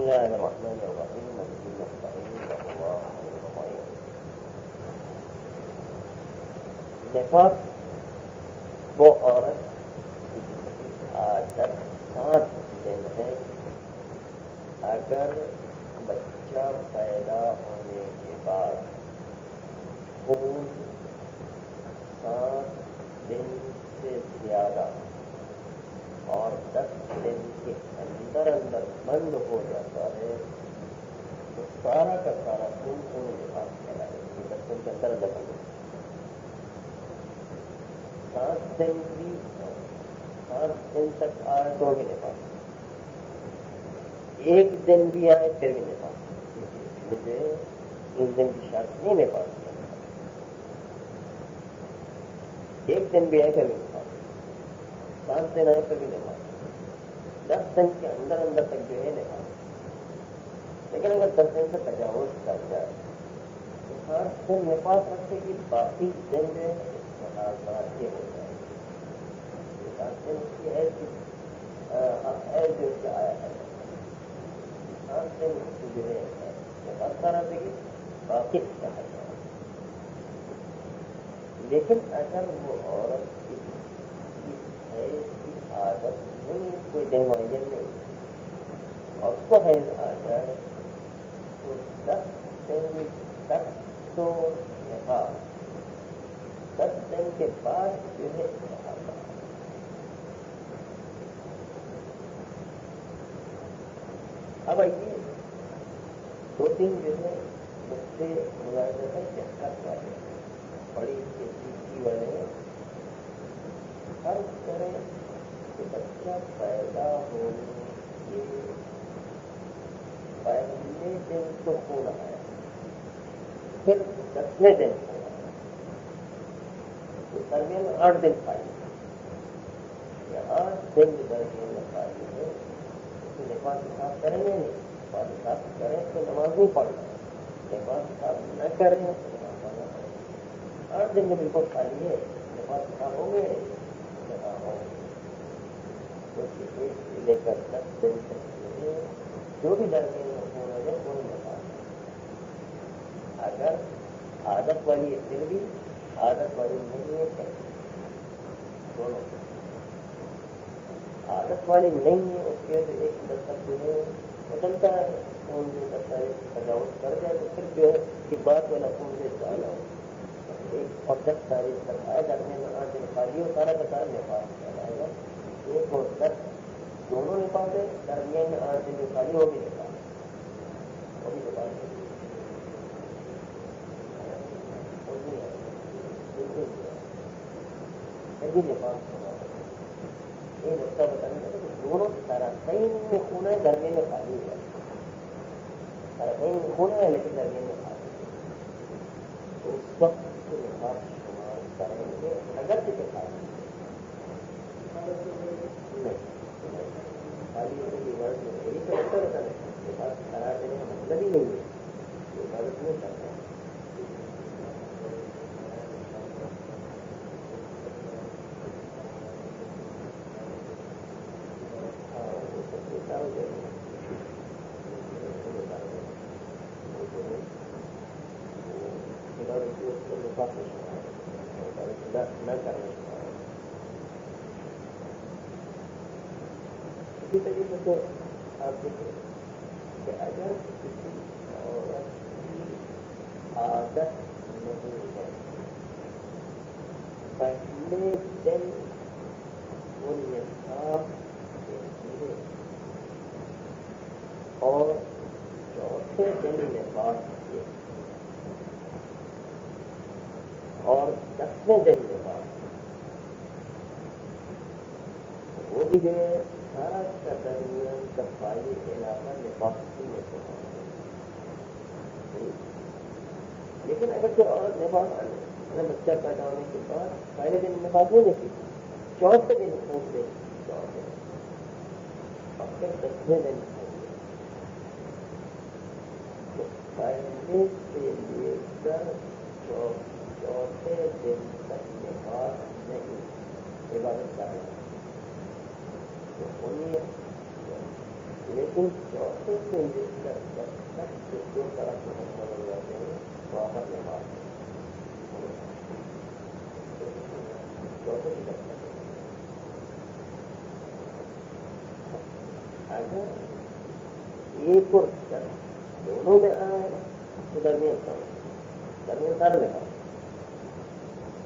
الله الرحمن الرحيم وبه نستعين والله خير معين. نفاق وہ عورت عادت 7 دن ہے. اگر بچہ پیدا ہونے کے بعد خون 7 دن سے زیادہ اور 10 دن کے اندر بند ہو جاتا ہے تو سارا کا سارا خون نفاق کہلاتا ہے. 10 دن کے اندر بند ہو 7 دن بھی 7 دن تک آئے تو بھی نفاق. 1 دن بھی آئے پھر بھی نفاق. مجھے 1 دن کی شرط نہیں نفاق. 1 دن بھی آئے پھر بھی نفاق. 7 دن آئے پھر بھی نفاق. 10 دن کے اندر تک جو ہے نفاق. لیکن اگر 10 دن سے تجاوز کر جائے تو 7 دن نفاق رکھے گی, باقی دن جو ہے استحاضات کے ہو جائے گی. 7 دن کی ایسی جو آیا ہے 7 دن جو ہے نفاق کرا دے گی, باقی استحاضات. لیکن اگر وہ عورت کی عادت نہیں, کوئی دن معین نہیں اور اس کو حیض آ جائے تو 10 دن تک تو نفاق, 10 دن کے بعد جو ہے استحاضہ. اب آئیے 2-3 جو ہے اس سے ملاحظہ ہے دقت والے بڑی تیزی والے فرض کریں کہ بچہ پیدا ہونے کے پہلے دن تو خون آیا, پھر 10ویں دن خون آیا, تو درمیان میں 8 دن پائی یا 8 دن کے درمیان میں پائی ہے. اس میں نفاق صاف کریں گے نہیں, نفاق صاف کریں تو نماز نہیں پڑھنا, نفاق صاف نہ کریں تو نماز پڑھنا پڑے. 8 دن میں بالکل خالی ہے, نفاق صاف ہوں گے لے کر 10 دن تک جو بھی درمیان میں خون آ جائے کوئی نفاق. اگر عادت والی ہے پھر بھی, عادت والی نہیں ہے پھر دونوں. عادت والی نہیں ہے اس کے ایک دستک جو ہے بدلتا ہے, خون جو کرتا ہے تجاوز کر جائے تو پھر جو ہے کہ بات والا خون سے ڈالا ہو ایک اور 10 تاریخ تک آئے, درمیان میں 8 دن خالی ہو, سارا کا سارا نفاق کہلائے گا. 1 اور 10 دونوں نفاق ہے, درمیان میں 8 دن خالی ہو بھی نفاق, وہ بھی نفاق ہے. نفاق یہ نقطہ بتانے کا کہ دونوں طرفین میں خون ہے, درمیان میں خالی ہے. طرفین میں خون ہے لیکن درمیان میں خالی ہے, تو اس وقت نفاق شمار کریں گے اگر سے خالی خالی ہونے کی عبادت میں یہی تو ہوتا رہتا ہے. نفاق قرار دینے کا مطلب ہی نہیں ہے, عبادت نہیں کرتا ہے. اسی طریقے سے آپ دیکھیں کہ اگر کسی عورت کی عادت نہیں ہے پہلے دن وہ نفاق دیتی ہے اور چوتھے دن نفاق دیتی ہے اور 10ویں دن نفاق, وہ بھی جو ہے سارا کا درمیان صفائی علاقہ نفاق میں سے. لیکن اگر جو عورت نفاق بچہ پیدا ہونے کے بعد پہلے دن نفاق نہیں دیتی, چوتھے دن خون دیتی, چوتھے اور پھر 10ویں دن خون دیتی, تو پہلے سے لے کر چوتھے دن تک نفاق نہیں, عبادت کرنا. تو انہیں لیکن چوتھے سے لے کر جب تک جو دو طرف مکمل ہو جاتے ہیں وہاں نماز چوتھے سے جب تک اگر ایک اور دونوں میں آئے تو درمیان سارے میں آئے،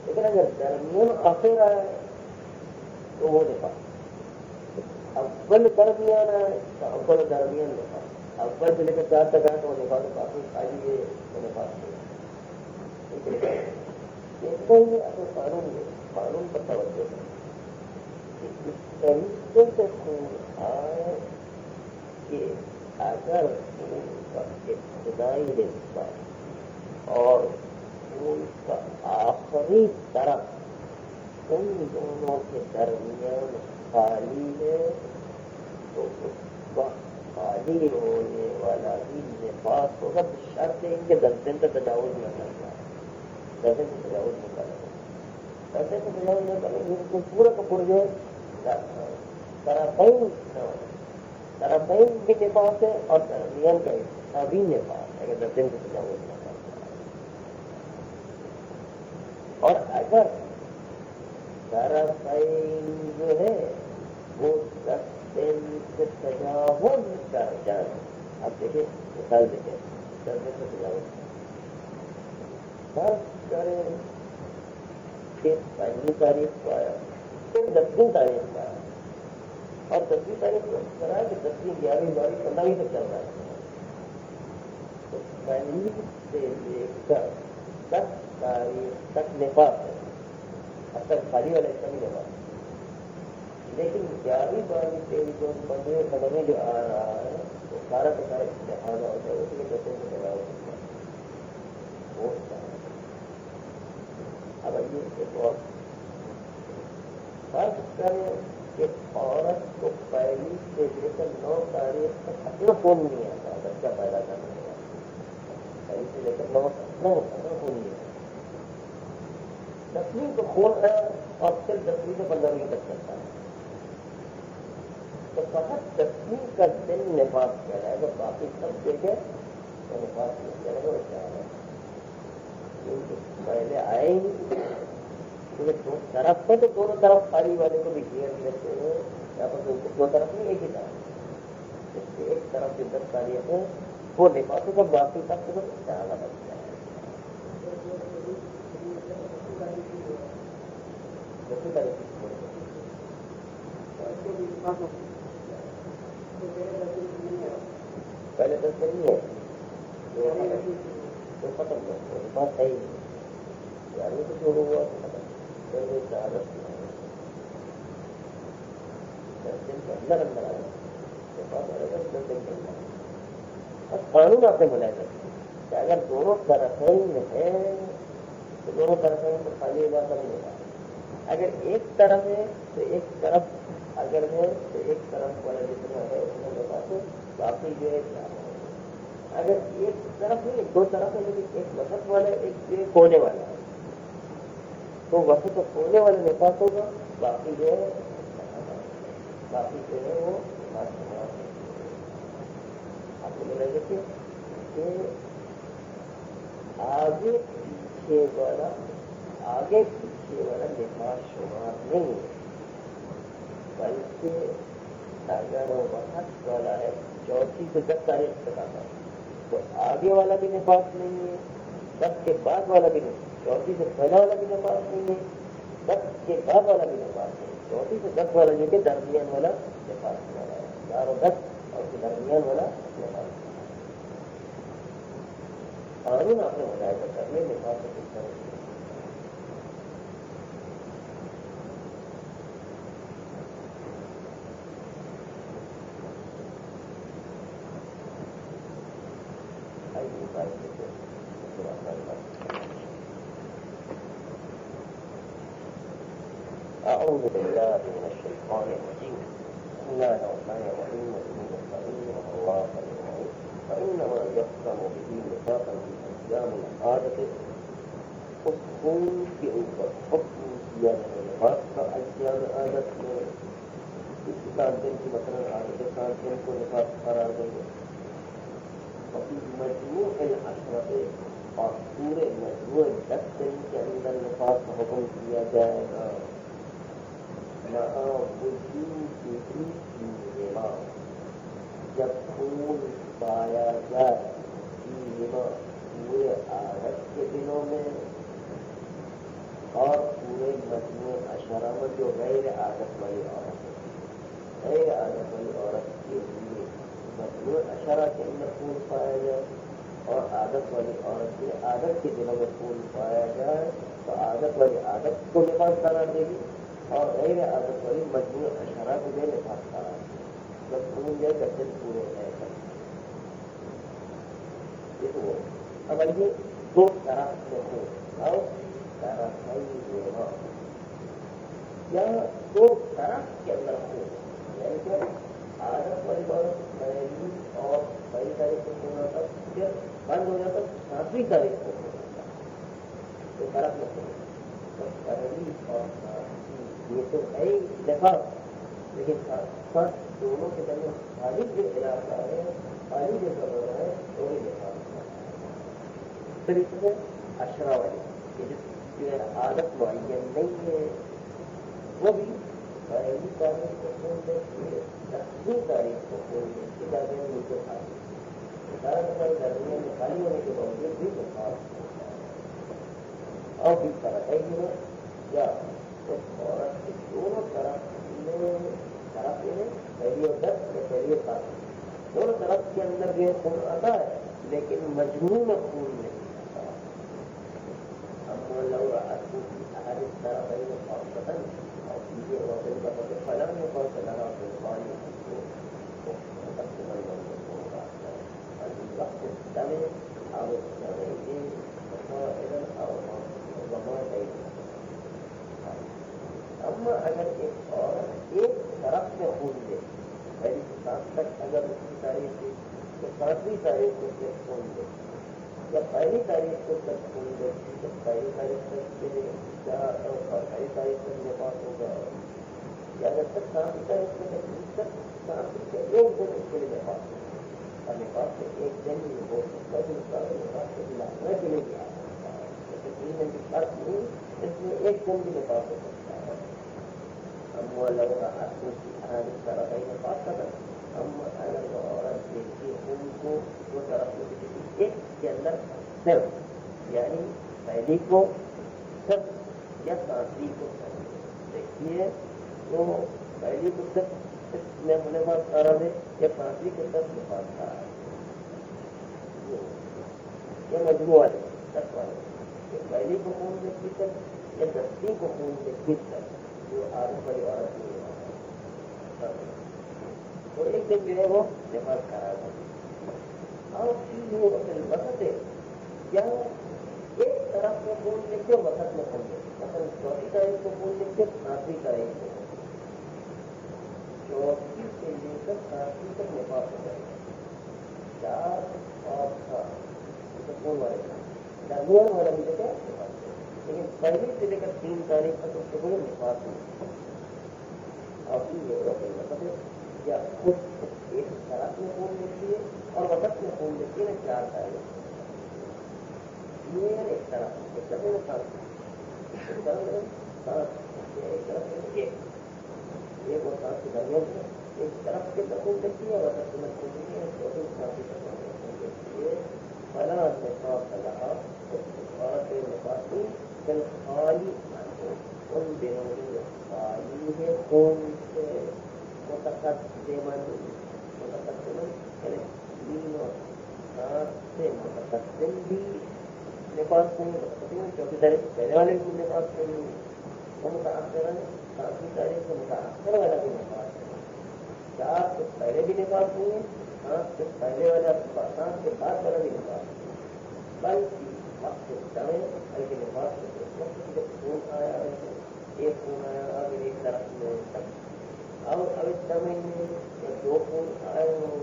لیکن اگر درمیان آخر آئے تو وہ نفاذ اول درمیان آئے تو اول درمیان نفاذ اول سے لے کر 4 تک آئے تو وہ نفاذ کافی خالی ہے تو نفاذ نہیں اپنے قانون پر توجہ ہے کہ اس طریقے سے خون آئے کہ اگر خون کا ابتدائی حصہ اور خون کا آخری طرف ان دونوں کے درمیان خالی ہے تو اس وقت خالی ہونے والا بھی نفاذ ہوگا، شرط ہے کہ 10 دن کا تجاوز نہ کرنا ہے، 10 دن کا تجاوز نہ کرنا، 10 دن کا تجاوز نہ کرنا، اس کو پورا کا پورا جو ہے طرفین بھی نفاذ ہے اور درمیان کا حصہ بھی نفاذ ہے اگر 10 دن کا تجاوز نہ کرنا ہے۔ اور اگر طرفین جو ہے وہ 10 دن سے تجاوز کر جائے، اب دیکھیں مثال دیکھیں 10 دن سے تجاوز فرض کریں کہ پہلی تاریخ کو آیا پھر 10ویں تاریخ کو آیا اور 10ویں تاریخ کو اس طرح کہ 10ویں 11ویں 12ویں 15ویں تک چل رہا ہے تو پہلی سے لے کر 10 تاریخ تک نفاذ ہے، اب تک خالی والا حصہ بھی نفاذ ہے، لیکن 11ویں 12ویں 13ویں 14ویں 15ویں جو آ رہا ہے وہ سارا کا سارا لحاظہ ہوتا ہے، اس لیے کہتے ہیں کہ تجاوز ہوتا ہے۔ اب آئیے ایک اور فرض کریں کہ عورت کو پہلی سے لے کر 9 تاریخ تک اپنا خون نہیں آتا، بچہ پیدا کرنے کا پہلی سے لے کر 9 تک اپنا خون نہیں آتا، 10ویں کو خون ہے اور پھر 10ویں سے 15ویں تک چلتا ہے تو فقط 10ویں کا دن نفاذ کیا جائے گا، باقی سب دیکھے تو نفاذ نہیں کرے گا، وہ کیا ہے کیونکہ پہلے آئے ہی کیونکہ دو طرف ہے تو دونوں طرف خالی والے کو بھی گھیر لیتے ہیں، یہاں پر دو طرف نہیں ایک ہی طرف، اس سے ایک طرف جو 10 تاریخ ہے وہ نفاذ ہوگا، باقی سب کو زیادہ بچتا ہے۔ پہلے 10 دن نہیں ہے تو ختم ہو بات ہے ہی یعنی تو چھوڑو ہوا تو ختم پھر وہ عادت 10 دن کے اندر اندر آ جائے بات آئے گا 10 دن کے اندر اور قانون آپ نے بنایا کرتے کہ اگر دونوں طرفین ہے تو دونوں طرفین کو خالی علاقہ نہیں ہوگا، اگر ایک طرف ہے تو ایک طرف اگر ہے تو ایک طرف والا جتنا ہے اتنا بتا تو باقی جو ہے کیا ہے، اگر ایک طرف نہیں دو طرف ہے لیکن ایک وسط والا ایک کونے والا ہے تو وسط اور کونے والے نفاذ ہوگا، باقی جو ہے وہ آپ کو بولا دیکھیے کہ آگے پیچھے والا نفاذ شمار نہیں ہے، بلکہ اگر وہ وقت والا ہے 34 سے 10 تاریخ تک آتا ہے تو آگے والا بھی نفاذ نہیں ہے، 10 کے بعد والا بھی نہیں، 34 سے پہلا والا بھی نفاذ نہیں ہے، 10 کے بعد والا بھی نفاذ نہیں، 34 سے 10 والا جو کہ درمیان والا نفاذ والا ہے، 4 اور 10 اور درمیان والا نفاذ قانون آپ نے ہدایت کرنے نفاذ سے کس طرح أعوذ بالله من الشيطان الرجيم بسم الله الرحمن الرحيم فإن الله فإنما يحكم به نفاقا في أيام العادة اس خون کے اوپر حکم کیا جائے گا اور ایام عادت میں اس 7 دن کی مثلاً عادت 7 دن کو نفاذ قرار دیں گے اور مجموع العشرت اور پورے مجموع 10 دن کے اندر نفاذ کا حکم دیا جائے گا جب خون پایا جائے پورے عادت کے دنوں میں اور پورے مجموع عشرہ میں جو غیر عادت والی عورت ہے غیر عادت والی عورت کے لیے مجموع عشرہ کے اندر خون پایا جائے اور عادت والی عورت کے عادت کے دنوں میں خون پایا جائے تو عادت والی عادت کو نفاذ قرار دے گی اور غیر عادت والی مجموع عشرہ کو بے نفاذ قرار دے گی جب خون جائے 10 دن پورے ہو جائے گا اب آئیے 2 طرح سے ہو اور طرح یا 2 طرح کے اندر ہو یعنی کہ عادت والی عورت پہلی اور پہلی تاریخ کو ہونا تھا پھر بند ہو جاتا 7ویں تاریخ کو ہونا تھا تو طرح میں ہو پہلی اور 7ویں یہ تو ہے دفاع لیکن ساتھ دونوں کے درمیان خالی جو علاقہ ہے خالی جو سبب ہے وہی دفاع طریقے سے عشرہ والی جس کی عادت معین نہیں ہے وہ بھی پہلی تاریخ کو خون دیکھتی ہے 10ویں تاریخ کو خون دیکھتی ہے درمیان مل کے خالی درمیان میں خالی ہونے کے باوجود بھی خاص ہوتا ہے اور بھی طرح ہے کہ یا اس عورت کے دونوں طرف میں پہلی اور 10 میں پہلی اور 7 دونوں طرف کے اندر جو خون آتا ہے لیکن مجموع میں خون نہیں آتا لو رأته في أحد الطرفين خاصة أو فيه وفي البطن فلم يقص لها في الغالب وتقسم المنظور الوقت الثمن أو الثمنين فصائلا أو ضمانين أما اگر ایک عورت ایک طرف سے خون دے پہلی سے 7 تک اگر اس کی تاریخ تھی تو 7ویں تاریخ کو صرف خون دے جب پہلی تاریخ کو تک خون دیکھتی جب پہلی تاریخ تک کے لیے پہلی تاریخ تک نفاذ ہوگا یا جب تک 7ویں تاریخ کو دیکھتی تک 7ویں سے 1 دن اس کے لیے نفاذ ہوگا اور نفاذ سے 1 دن ہی ہو سکتا ہے نفاذ سے لانے کے لیے کیا سکتا ہے جیسے 3 دن کی فرق نہیں اس میں 1 دن بھی نفاذ ہو سکتا ہے ہم وہ لوگ آدمی کی آدمی طرح کا نفاذ کرتا ہے ہم اگر وہ عورت دیکھتی ان کو وہ طرف سے ایک کے اندر صرف یعنی پہلی کو صرف یا 7ویں کو صرف دیکھیے تو پہلی کو صرف میں ہونے بعد سارا دے یا 7ویں کو صرف کے پاس سارا یہ مجموعہ ہے 10 والے پہلی کو خون دیکھتی تک یا 10ویں کو خون دیکھتی تک جو عادت والی عورت نہیں ہے تو ایک دن جو ہے وہ نفاذ کرا تھا اور وقت ہے یا ایک طرف میں خون لکھتے وقت میں خون لکھتے مثلا 24 تاریخ کو خون لکھتے 7ویں تاریخ کو 24 سے لے کر 7ویں تک نفاذ ہو جائے گا 4 اور 7 خون والے درمیان والا بھی دیکھا لیکن پہلی سے لے کر 3 تاریخ تک اس کے کوئی نفاذ نہیں اور یہ وقت ہے یا خود ایک طرف میں خون لکھتی ہے اور وقت میں خون لکھتی ہے 4 تاریخ یہ ایک طرف ایک طرف میں 7 ایک اور 7 کے درمیان ایک طرف کے اندر خون لکھتی ہے اور وقت کے اندر خون لکھتی ہے 7 خون لکھتی ہے فلا نفاذ لها عورت نفاذی بالخالی ان دنوں میں خالی ہے خون سے متقدمن یعنی 3 اور 7 سے متقدم بھی نفاذ نہیں ہے 24 تاریخ پہلے والے بھی نفاذ نہیں ہے وہ متاثر ہے 7ویں تاریخ سے متاثر والا بھی نفاذ ہے 4 سے پہلے بھی نفاذ نہیں ہے 7 سے پہلے والا 7 کے بعد والا بھی نفاذ نہیں ہے بلکہ وقت جائیں بلکہ نفاذ وقت جب خون آیا ہے ایک خون آیا اگر ایک طرف میں اور اب اس سمے میں جب 2 خون آئے ہوں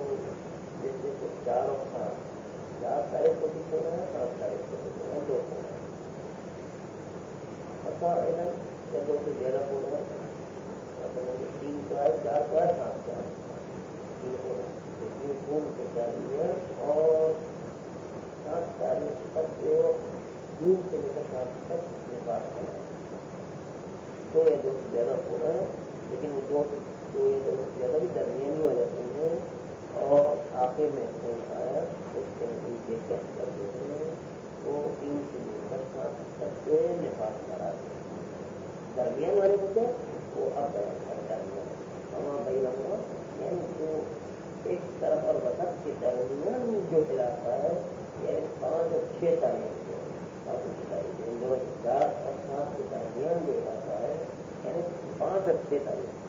جیسے کہ 4 اور 7 تاریخ کو بھی خون آیا 7 تاریخ کو بھی خون 2 خون آیا جب 2 سے زیادہ خون آیا تین کو آئے چار کو آئے سات کو آئے خون کے چاہیے اور 7:40 تک جو دن سے لے کر 7 تک نفاذ کرنا ہے 2 یا 2 سے زیادہ ہونا ہے لیکن وہ 2 یا 2 سے زیادہ بھی درمیانی ہو جاتے ہیں اور آخر میں خون آیا اس کے نتیجے چیک کر دیتے ہیں وہ 3 سے لے کر 7 تک کے نفاذ کرا دیں درمیان والے کو کیا وہ اب درمیان ہمارا پہلا ہوا یعنی جو ایک طرف اور وسط کے درمیان جو علاقہ ہے یعنی 5 اور 6 تاریخ کے 4 اور 7 کے درمیان جو علاقہ ہے یعنی 5 اور 6 تاریخ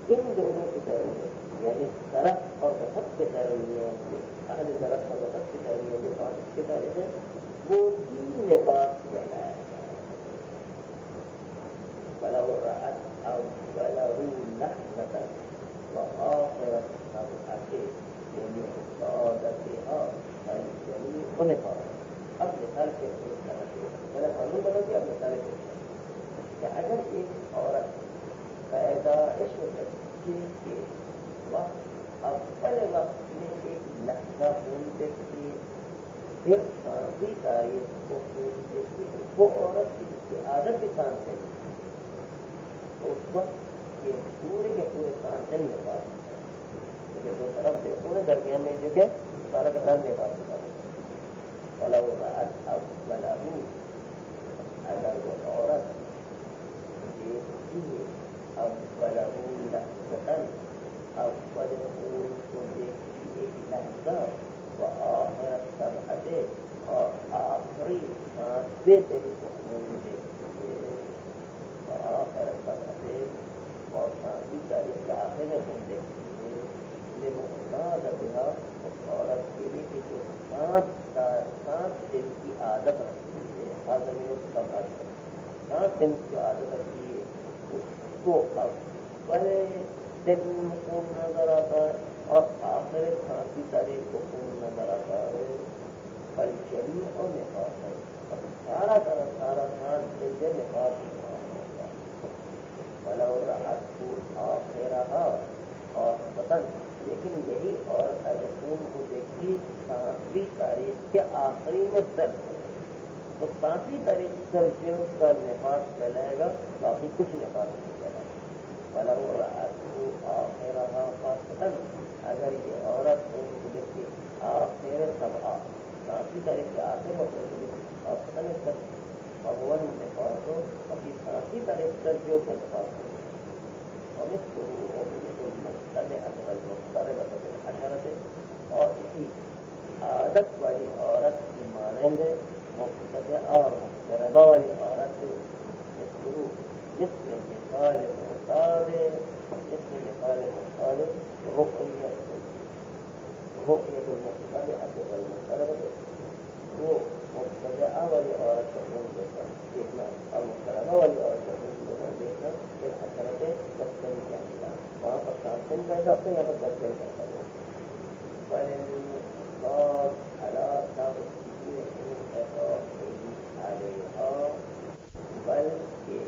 ان دونوں کے درمیان یعنی طرف اور وسط کے درمیان اہل طرف اور وسط کے درمیان جو 5 اور 6 تاریخ ہے وہ تین لباس کہلایا ولو رأت أوله لحظة وآخرة صبحته بمعتادتها الجميع نفاق اب مثال کے میرا قانون بنا کہ اب مثال کے کہ اگر ایک عورت پیدائش بچے کے وقت اول وقت میں ایک لحظہ خون دیکھتی پھر 5ویں تاریخ کو خون دیکھتی وہ عورت کی جس کی عادت بھی سانس ہے اس وقت یہ پورے کے پورے 7 دن میں پاس کیونکہ 2 طرف دیکھو نا درمیان میں جو کہ سارا کا ساتھ میں پاس ہوتا ہے اگر وہ عورت دیکھتی ہے اول خون کو دیکھتی ایک لحظہ وآخر صبحته اور آخری 5ویں دن کو خون دیکھتی ہے وآخر صبحته اور 5ویں تاریخ کے آخر میں خون دیکھتی ہے لمعتادتها اس عورت کے لیے کہ جو 7 دن کی عادت رکھتی ہے حاضر میں 7 دن کی عادت رکھتی ہے اس کو اول دن خون نظر آتا ہے اور آخر 5ویں تاریخ کو خون نظر آتا ہے فالجميع نفاق ہے اور سارا 7 دن نفاق ولو رأته آخرها اور وطن لیکن یہی اور اگر خون کو دیکھی 5ویں تاریخ کے آخری میں درد ہے تو 5ویں تاریخ درد جو اس کا نفاذ کہلائے گا باقی کچھ نفاذ نہیں کہلائے گا ولو رأته آخرها وطن اگر یہ عورت خون کو دیکھی آخر صبح 5ویں تاریخ کے آخر میں خون کو دیکھی اور وطن درد بھگوان نفاذ ہو ابھی 5ویں تاریخ درد جو کا نفاذ ہو اور اسی عادت والی عورت کی مانند مقتدیہ اور مقتربہ والی عورت جس میں مثال محتاج رؤیت المقتدیہ والمقتربہ وہ مقتدیہ والی عورت کا خون دیکھنا اور مقتربہ والی عورت کا خون دیکھنا پھر حسرت 10 دن کے اندر وہاں پر 7 دن کا حساب سے یہاں پر 10 دن کا حساب بلکہ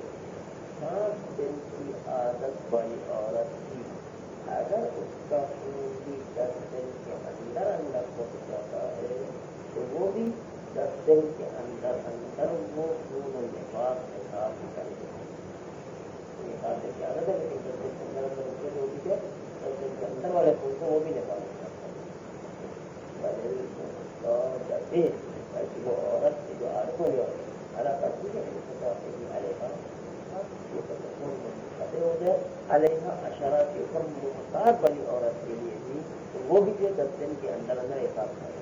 7 دن کی عادت والی عورت کی اگر اس کا خون بھی 10 دن کے اندر پہنچ جاتا ہے تو وہ بھی 10 دن کے اندر وہ خون و نفاق حساب کرے گی عادت کی عادت ہے لیکن 10 دن کے اندر جو بھی ہے 10 دن کے اندر والے خون کو وہ بھی نفاق بلکہ وہ عورت کی جو عادت والی عورت اللہ کرتی ہے ہو جائے علیہ اشرا کے اوپر محتاج والی عورت کے لیے بھی تو وہ بھی جو 10 دن کے اندر اندر حساب کرے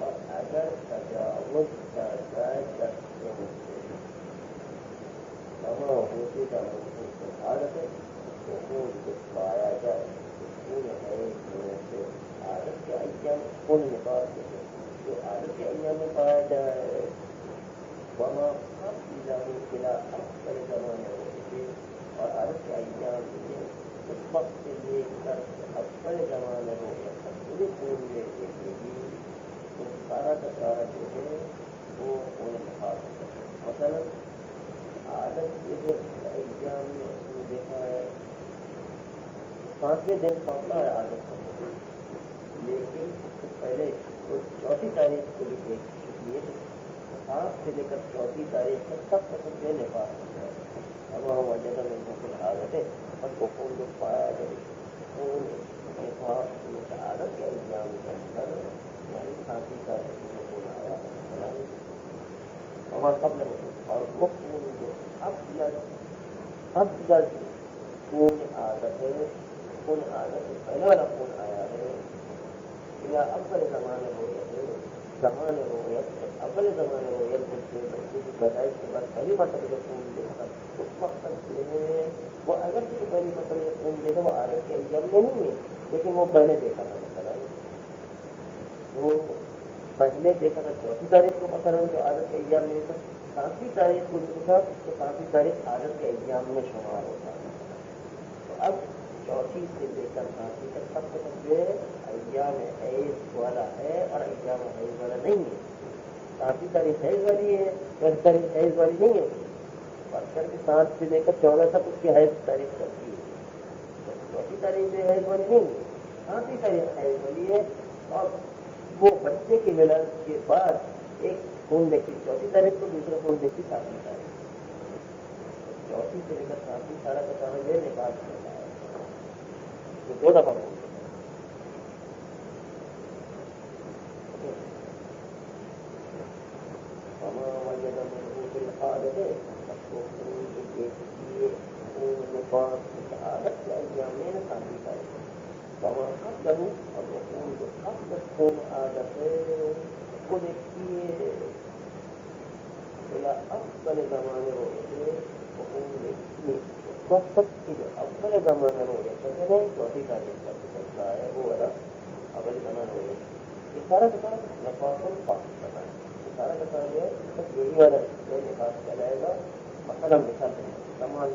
اور اگر تجاوز کا جائے 10 دن سے کما ہوتی کا عادت ہے تو خون کو پایا جائے خون ہے سے عادت کے ایام خون نکال کے جو عادت کے ایام میں پایا جائے وما قبل قلع اکثر زمانے ہوتے تھے اور عادت کے ایام اس وقت سے لے کر اول زمانے ہو یا پوری پوری دیکھے گی تو سارا کا سارا جو ہے وہ ہونے لگا. مثلاً عادت جو ہے ایام میں اس نے دیکھا ہے 5ویں دن پڑتا ہے عادت کا، لیکن اس سے پہلے چوتھی تاریخ کو بھی دیکھ لیے 5 سے لے کر 4 تاریخ تک سب کا سب دینے پاس ہوتا ہے. اب وہ جگہ میں کو پھر عادت ہے اور کو کون جو پایا جائے عادت کے ایام کے اندر یعنی 5 تاریخ کو کون آیا اور قبل اور وہ خون جو افضل خون عادت ہے، خون عادت ہے پہلے والا خون آیا ہے یا اول زمانے ہو گئے زمانے ہو گئے اول زمانے ہو گئے بچے کی پیدائش کے بعد پہلی مرتبہ جو خون دیکھا اس وقت جو ہے وہ اگر کسی پہلی مرتبہ جو خون دیکھا وہ عادت کے ایام میں نہیں ہے، لیکن وہ پہلے دیکھا تھا. مثلا وہ پہلے دیکھا تھا 4 تاریخ کو مثلا جو عادت کے ایام میں تھا 5 تاریخ کو دیکھا تو 5 تاریخ عادت کے ایام میں شمار ہوتا ہے. تو اب 4 سے لے کر 5 تک سب سے پہلے ایام حیض والا ہے اور ایام حیض والا نہیں ہے. 5 تاریخ حیض والی ہے 10 تاریخ حیض والی نہیں ہے. بات کر کے 7 سے لے کر 14 تک اس کی حیض تاریخ چلتی ہے. 4 تاریخ میں حیض والی نہیں ہے، 5 تاریخ حیض والی ہے. اور وہ بچے کی ولادت کے بعد ایک خون دیکھی 4 تاریخ کو، دوسرا خون دیکھی 7 تاریخ. 4 سے لے کر 7 سارا کا سارا یہ نکال کرتا ہے. یہ 2 دفعہ ہو عادت ہے عادت کے ایام میں شامل کرے قبل اور خون جو قبل خون عادت ہے اس کو دیکھیے اول زمانے ہو گئے وہ خون دیکھیے اس وقت کی جو اول زمانے ہو گئے سکتے ہیں 4 تاریخ تک چلتا ہے وہ والا اول زمانے ہو گئے. یہ سارا کا سارا نفاذ پاس کرنا ہے. سارا کا سارا جو ہے یہی والا نفاذ چلائے گا. مثلا مثال سمان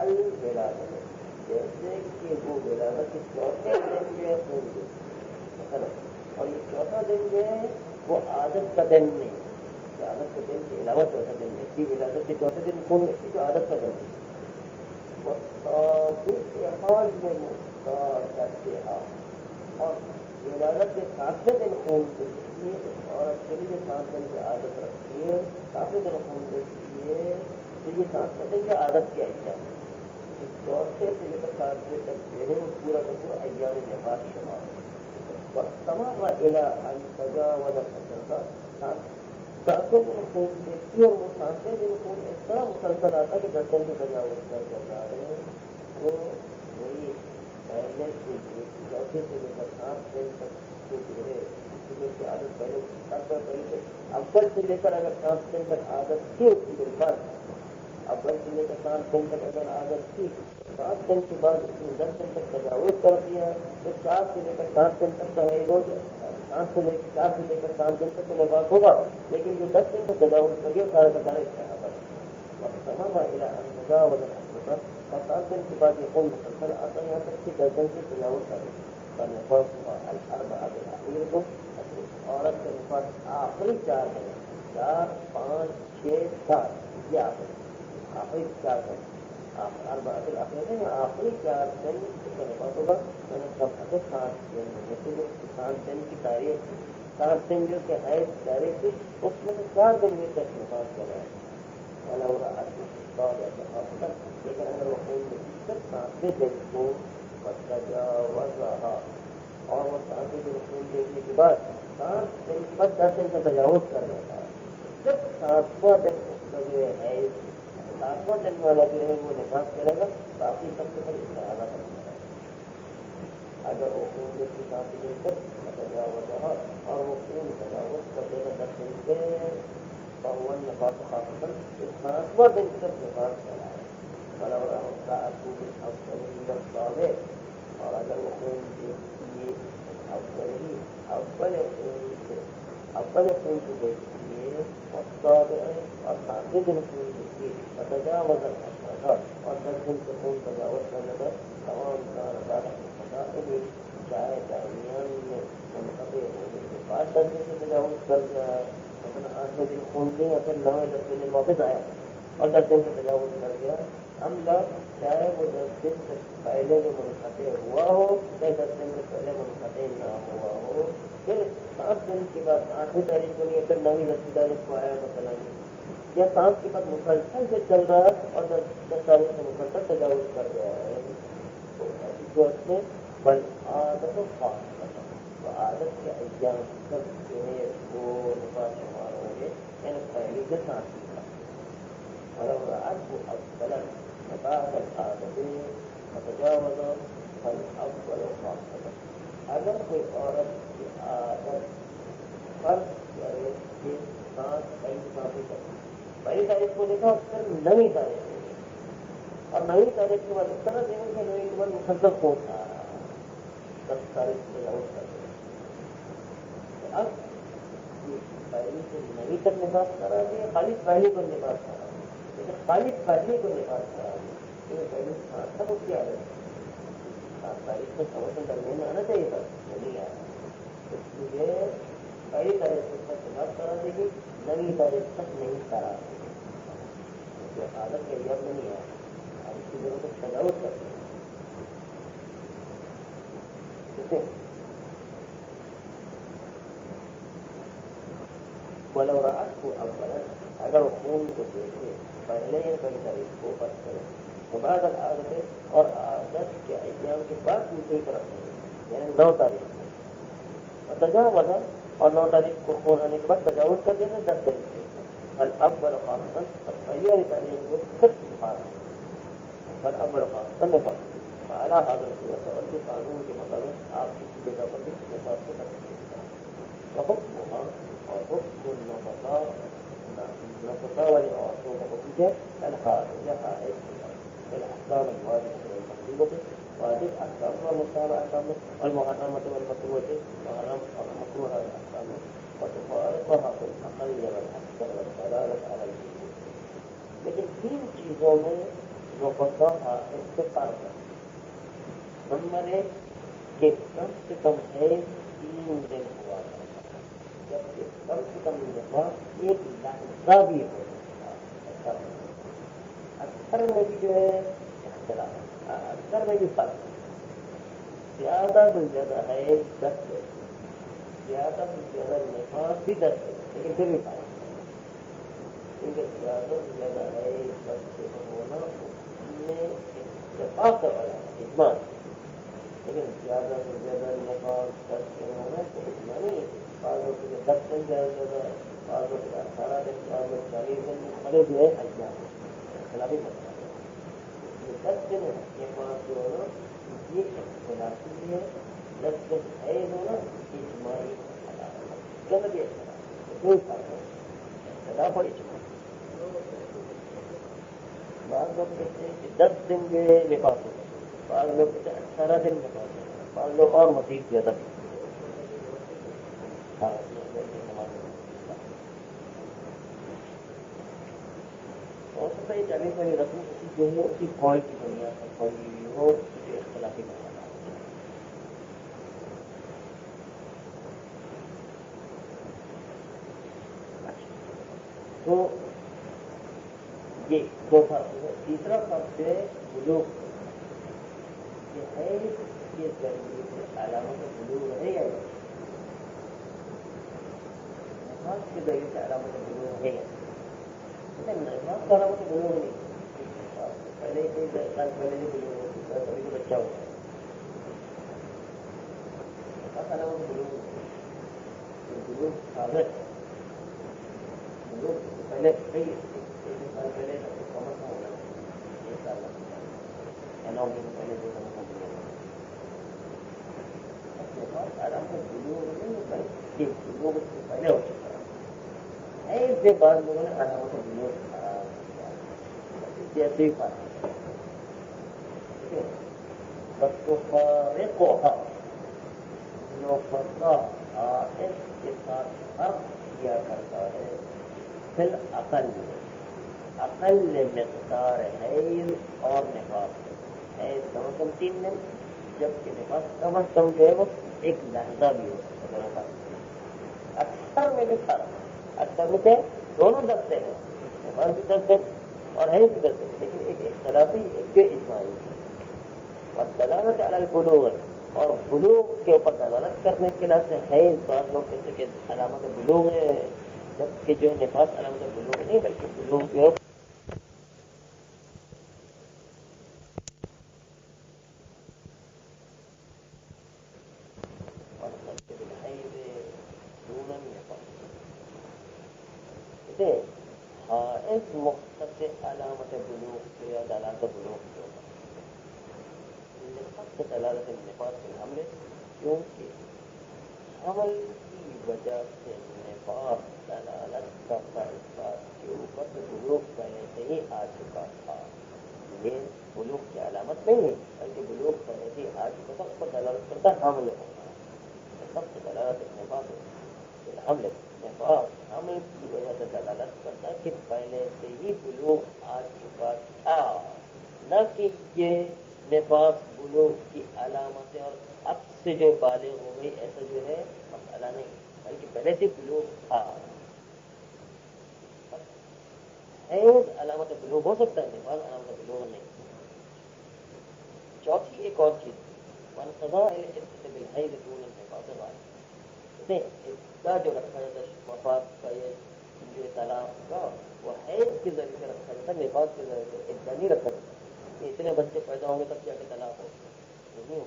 الولادت جیسے کہ وہ ولادت کے 4 دن جو ہے خون دے مثلا، اور یہ 4 دن جو ہے وہ عادت کا دن نہیں ہے. عادت کے دن کے علاوہ 4 دن میں کی ولادت کے 4 دن خون دیکھتی تو عادت کا دن نہیں. حال میں کرتے اور ولادت کے 7ویں دن خون دیکھتی ہے. عورت کے لیے 7 دن کی عادت رکھتی ہے 7ویں دن خون دیکھتی ہے تو یہ 7 دن کی عادت کیا ایام ہے. 4 سے لے کر 7 تک جو ہے وہ پورا کا پورا ایام نفاذ شمار ہے. تمام تجاوز کا 7ویں دن خون دیکھتی ہے اور وہ 7ویں دن خون اس طرح مسلسل آتا ہے کہ 10 دن کی تجاوز کر جاتا ہے. وہ وہی پہلے سے 4 سے لے کر 7 دن تک جو ہے کی عادت پہلے اول سے لے کر اگر 7 دن تک عادت تھی اس کی بالکل اول سے لے کر 7 دن تک اگر عادت تھی 7 دن کے بعد اس نے 10 دن تک تجاوز کر دیا تو 4 سے لے کر 7 دن تک ہو جائے. 4 سے لے کر 7 دن تک تو نفاذ ہوگا، لیکن جو 10 دن تک تجاوز کر گیا سارا کا سارا تمام تجاوز اور 7 دن کے بعد یہ خون مسلسل آتا ہے یہاں تک کہ 10 دن سے تجاوز کا نفاذ ہوا. الحرب کو عورت کے نفاذ آخری 4 دن 4 5 6 7 یہ آخری 4 دن آخری 4 دن کا نفاذ ہوگا. میں نے سب سے 7 دن جیسے 7 دن کی تاریخ 7 دن جو کہ ہے تاریخ تھی اس میں سے 4 دن میں تک نفاذ کر رہا ہے. لیکن اگر وہ خون میں 7ویں دن کو تجاوزها اور وہ 7ویں دن خون دیکھنے کے بعد 7 دن کے بعد 10 دن کا تجاوز کر لیتا ہے. جب 7واں دن اس کا جو ہے 7واں دن والا جو ہے وہ نفاذ کرے گا باقی سب سے پہلے استعادہ کرنا ہے. اگر وہ خون دیکھ کے 7 دن تک تجاوزها اور وہ خون تجاوز کر دے گا 10 دن کے فهو النفاذ خاصة 7واں دن تک نفاذ کرنا ہے. اور اگر وہ خون دیکھیے اول خون کو دیکھیے اور 7ویں دن خون فتجاوز الحسنات اور 10 دن سے خون تجاوز کرنے پر تمام چاہے درمیان میں منقطع ہونے کے بعد 10 دن سے تجاوز کر گیا ہے، مثلا 8 دن خون نہیں اور پھر 9 دن واپس آیا اور 10 دن سے تجاوز کر گیا، ہم لوگ چاہے وہ 10 دن سے پہلے جو منقطع ہوا ہو چاہے 10 دن سے پہلے منقطع نہ ہوا ہو، پھر 7 دن کے بعد 8ویں تاریخ کو نہیں پھر 9ویں 10ویں تاریخ کو آیا مثلا یا 7 کے بعد مسلسل سے چل رہا ہے اور 10 تاریخ سے مسلسل تجاوز کر گیا ہے، تو ایسی صورت میں بل عادت و خاص تو عادت کے ایام سب جو ہے وہ نفاذ شمار ہوں گے، یعنی پہلے کے ساتھ ہی اور رات کو افضل نفاذ العادتیں متجاوز فالافضل خاص اگر کوئی عورت کی عادت فرض کرے کے ساتھ پہلی تاریخ کو دیکھا پھر 9ویں تاریخ کو اور 9ویں تاریخ کے بعد اس طرح دیکھیں کہ 9ویں کے بعد مسلسل پہنچا 10 تاریخ سے ضرور کر دیں اب پہلی سے 9ویں تک نفاذ کرا دیا خالی پہلی کو نفاذ کرا دیا لیکن خالی پہلی کو نفاذ کرا دیا کیونکہ پہلی سے 7 تک اس کی عادت 7 تاریخ سے 7 درمیان آنا چاہیے تھا وہ نہیں آیا اس لیے پہلی تاریخ تک نفاذ کرا دے گی 9ویں تاریخ تک نہیں کرا دے گی کیونکہ عادت کے ایام میں نہیں آیا اب اس کی ضرورت سے تجاوز کرتے ہیں ولو رات کو اولا اگر خون کو دیکھے پہلے یا پہلی تاریخ کو فرض کرے تو بعد العادت اور عادت کے ایام کے بعد دوسری طرف نہیں یعنی 9 تاریخ کو اور تجاوز اور 9 تاریخ کو خون آنے کے بعد تجاوز کر دینا 10 تاریخ سے الاول خاصا پہلی والی تاریخ کو پھر خاص الاول خاصا نفاذ اعلیٰ حاضر صورت اور کے قانون کے مطابق آپ کسی جگہ پر بھی نفاذ کو کر سکتے ہیں حکم اور حکم النفقہ والی عورتوں کا حکم ہے الحائض الاحکام الواجبة والمطلوبة واجب احکام و مستحب احکام والمحرمة والمكروهة محرم اور مکروہ احکام وتفارقها في الأقل والأكثر والدلالة على الوجوب لیکن 3 چیزوں میں نفقہ اتفاق ہے نمبر 1 کہ کم سے کم ہے 3 دن ہوا جبکہ کم سے کم نفاق 1 لحظہ بھی ہو سکتا ہے اکثر میں بھی جو ہے اختلاف اکثر میں بھی فرق زیادہ سے زیادہ ہے 10 دن زیادہ سے زیادہ نفاق بھی 10 دن لیکن پھر بھی فرق کیونکہ زیادہ سے زیادہ ہے 10 دن ہونا اس میں اتفاق والا اجماع لیکن زیادہ سے زیادہ نفاق 10 دن ہونا تو اجماع نہیں ہے بعض وقت 10 دن زیادہ سے زیادہ بعض وقت 18 دن بعض وقت 40 دن کھڑے جو ہے اجماع اختلافی مسئلہ ہے 10 دن نفاق جو ہونا یہ اختلافی ہے 10 دن ہے ہونا اجماعی غلط ہے کوئی فرق نہیں اختلاف اور اجماع بعض لوگ کہتے ہیں کہ 10 دن جو ہے نفاق ہوتا ہے بعض لوگ کہتے ہیں 18 دن نفاق ہوتا ہے بعض لوگ اور مزید زیادہ اور سب سے جانے والی رسم اسی جو ہے اسی قول کی بنیاد پر کوئی اور کسی اختلافی مسئلہ تو یہ 2 فرق ہے تیسرا فرق ہے بلوغ یہ ہے یہ ضروری ہے علامت بلوغ ہے یا نہیں نفاذ کے ذریعے سے علامت بلوغ ہے یا نفاذ کا علامت بلوغ نہیں پہلے کوئی 10 سال پہلے نہیں بلوغ ہوتا ہے کبھی تو بچہ ہوتا ہے نفاذ علامت بلوغ بلوغ ثابت ہے بلوغ پہلے کئی سال پہلے کمر کا ہونا چاہیے 1 سال یا 9 مہینے پہلے 2 سال کا علامت بلوغ نہیں یہ بلوغ سے پہلے ہو چکا ہے ایسے بعد لوگوں نے علامت بلوغ جیسے ہی فرق حائض کے ساتھ فرق کیا کرتا ہے فی العقل اقل مقدار حیض اور نفاس حیض کم از کم 3 دن جبکہ نفاس کم از کم جو ہے وہ 1 لحظہ بھی ہو سکتا ہے. اکثر میں بھی فرق اکثر میں سے دونوں 10 دن ہیں نفاس بھی 10 دن اور حیض بھی 10 دن لیکن ایک اختلافی ایک جو اجماعی اور دلالت علی البلوغ اور بلوغ کے اوپر دلالت کرنے کے لحاظ سے حیض بعض لوگ کہتے کہ علامت بلوغ ہے جبکہ جو نفاس علامت بلوغ نہیں بلکہ بلوغ جو حائض مختص علامت بلوغ سے یا دلالت بلوغ کے اوپر نفاس سے دلالت نفاس کے حملے کیونکہ حمل کی وجہ سے نفاس دلالت کرتا اس بات کے اوپر بلوغ پہلے سے ہی آ چکا تھا. یہ بلوغ کی علامت نہیں ہے بلکہ بلوغ پہلے سے ہی آ چکا تھا اس پر دلالت کرتا حمل ہوگا. سب سے دلالت نفاس حمل نفاس حمل کی وجہ سے دلالت کرتا کہ پہلے سے ہی بلوغ آ چکا تھا نہ کہ یہ نفاس بلوغ کی علامت اور اب سے جو بالغ ہو گئی ایسا جو ہے مسئلہ نہیں بلکہ پہلے سے بلوغ تھا. حیض علامت بلوغ ہو سکتا ہے نفاس علامت بلوغ نہیں. چوتھی ایک اور چیز منقضاء بالحیض دون النفاس غالب کا جو رکھا جاتا ہے وفات کا یہ طلاق کا وہ حیض کے ذریعے سے رکھا جاتا ہے نفاس کے ذریعے سے اتنا نہیں رکھا جاتا. اتنے بچے پیدا ہوں گے تب جا کے طلاق ہو نہیں ہو